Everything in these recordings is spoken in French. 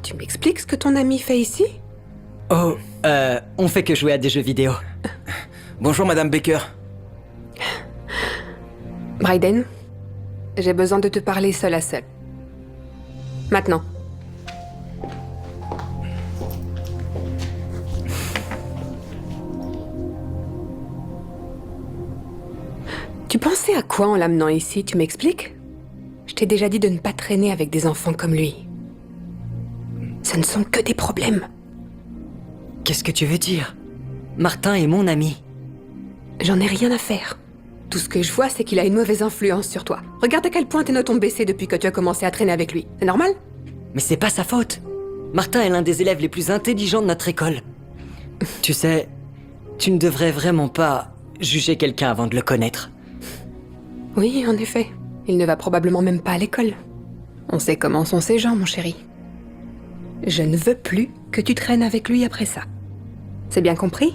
Tu m'expliques ce que ton ami fait ici? Oh, on fait que jouer à des jeux vidéo. Bonjour, Madame Baker. Bryden, j'ai besoin de te parler seul à seul. Maintenant. Tu pensais à quoi en l'amenant ici, tu m'expliques? Je t'ai déjà dit de ne pas traîner avec des enfants comme lui. Ce ne sont que des problèmes. Qu'est-ce que tu veux dire? Martin est mon ami. J'en ai rien à faire. Tout ce que je vois, c'est qu'il a une mauvaise influence sur toi. Regarde à quel point tes notes ont baissé depuis que tu as commencé à traîner avec lui. C'est normal? Mais c'est pas sa faute. Martin est l'un des élèves les plus intelligents de notre école. Tu sais, tu ne devrais vraiment pas juger quelqu'un avant de le connaître. Oui, en effet. Il ne va probablement même pas à l'école. On sait comment sont ces gens, mon chéri. Je ne veux plus que tu traînes avec lui après ça. C'est bien compris?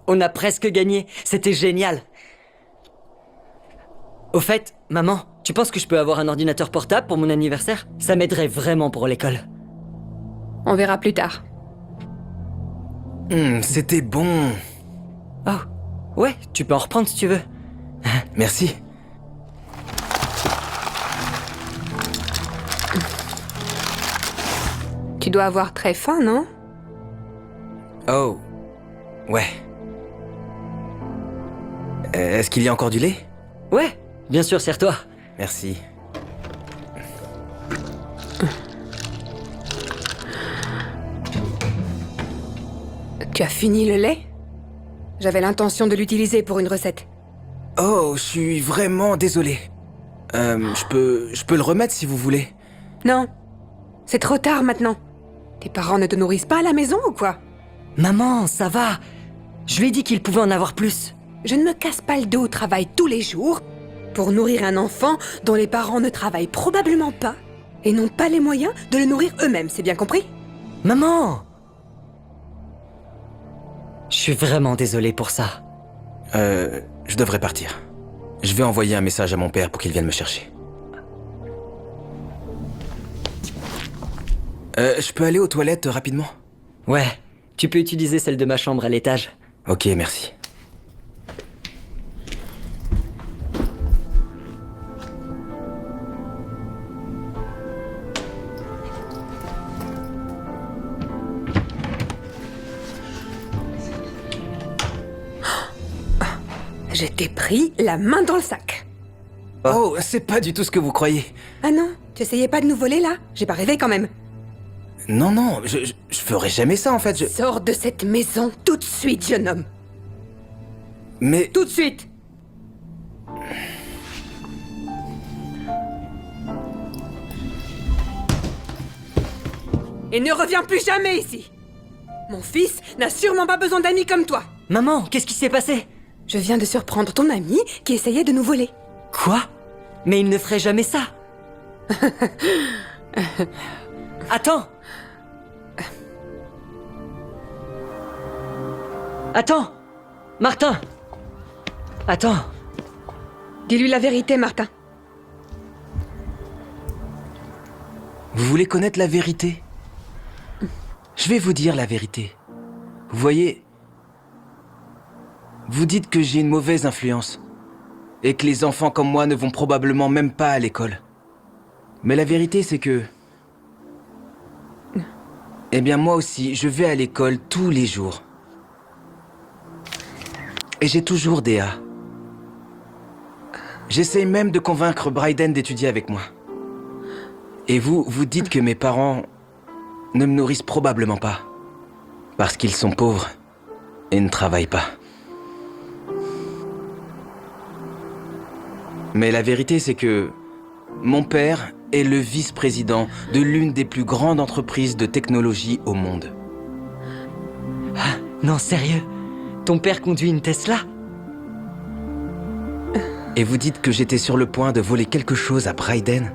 On a presque gagné. C'était génial. Au fait, maman, tu penses que je peux avoir un ordinateur portable pour mon anniversaire? Ça m'aiderait vraiment pour l'école. On verra plus tard. C'était bon. Oh, ouais, tu peux en reprendre si tu veux. Merci. Tu dois avoir très faim, non? Oh. Ouais. Est-ce qu'il y a encore du lait? Ouais, bien sûr, sers-toi. Merci. Tu as fini le lait? J'avais l'intention de l'utiliser pour une recette. Oh, je suis vraiment désolé. Je peux le remettre si vous voulez. Non. C'est trop tard maintenant. Tes parents ne te nourrissent pas à la maison ou quoi? Maman, ça va. Je lui ai dit qu'il pouvait en avoir plus. Je ne me casse pas le dos au travail tous les jours pour nourrir un enfant dont les parents ne travaillent probablement pas et n'ont pas les moyens de le nourrir eux-mêmes, c'est bien compris? Maman! Je suis vraiment désolé pour ça. Je devrais partir. Je vais envoyer un message à mon père pour qu'il vienne me chercher. Je peux aller aux toilettes rapidement? Ouais, tu peux utiliser celle de ma chambre à l'étage. Ok, merci. Je t'ai pris la main dans le sac. Oh, c'est pas du tout ce que vous croyez. Ah non, tu essayais pas de nous voler là? J'ai pas rêvé quand même. Non, je ferais jamais ça en fait, Sors de cette maison tout de suite, jeune homme. Mais... Tout de suite! Et ne reviens plus jamais ici! Mon fils n'a sûrement pas besoin d'amis comme toi! Maman, qu'est-ce qui s'est passé? Je viens de surprendre ton ami qui essayait de nous voler. Quoi? Mais il ne ferait jamais ça. Attends! Attends! Martin! Attends! Dis-lui la vérité, Martin. Vous voulez connaître la vérité? Je vais vous dire la vérité. Vous voyez, vous dites que j'ai une mauvaise influence et que les enfants comme moi ne vont probablement même pas à l'école. Mais la vérité, c'est que... Eh bien, moi aussi, je vais à l'école tous les jours. Et j'ai toujours des A. J'essaye même de convaincre Bryden d'étudier avec moi. Et vous dites que mes parents ne me nourrissent probablement pas. Parce qu'ils sont pauvres et ne travaillent pas. Mais la vérité, c'est que mon père est le vice-président de l'une des plus grandes entreprises de technologie au monde. Ah, non, sérieux? Ton père conduit une Tesla? Et vous dites que j'étais sur le point de voler quelque chose à Bryden?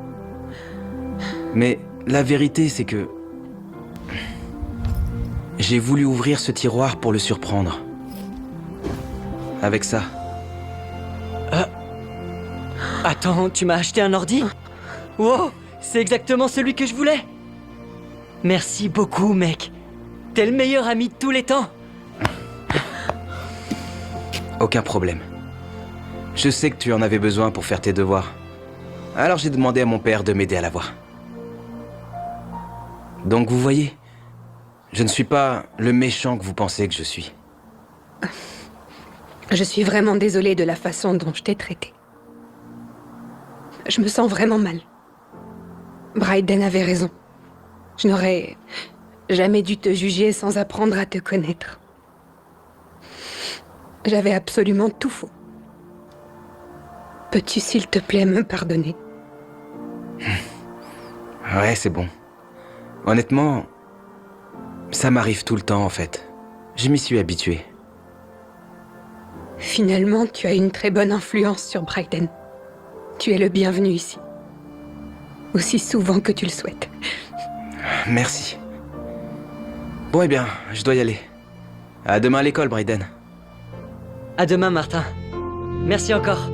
Mais la vérité, c'est que... j'ai voulu ouvrir ce tiroir pour le surprendre. Avec ça. Attends, tu m'as acheté un ordi? Wow, c'est exactement celui que je voulais. Merci beaucoup, mec. T'es le meilleur ami de tous les temps. Aucun problème. Je sais que tu en avais besoin pour faire tes devoirs. Alors j'ai demandé à mon père de m'aider à l'avoir. Donc vous voyez, je ne suis pas le méchant que vous pensez que je suis. Je suis vraiment désolée de la façon dont je t'ai traité. Je me sens vraiment mal. Bryden avait raison. Je n'aurais jamais dû te juger sans apprendre à te connaître. J'avais absolument tout faux. Peux-tu, s'il te plaît, me pardonner? Ouais, c'est bon. Honnêtement, ça m'arrive tout le temps en fait. Je m'y suis habitué. Finalement, tu as une très bonne influence sur Bryden. Tu es le bienvenu ici. Aussi souvent que tu le souhaites. Merci. Bon, eh bien, je dois y aller. À demain à l'école, Bryden. À demain, Martin. Merci encore.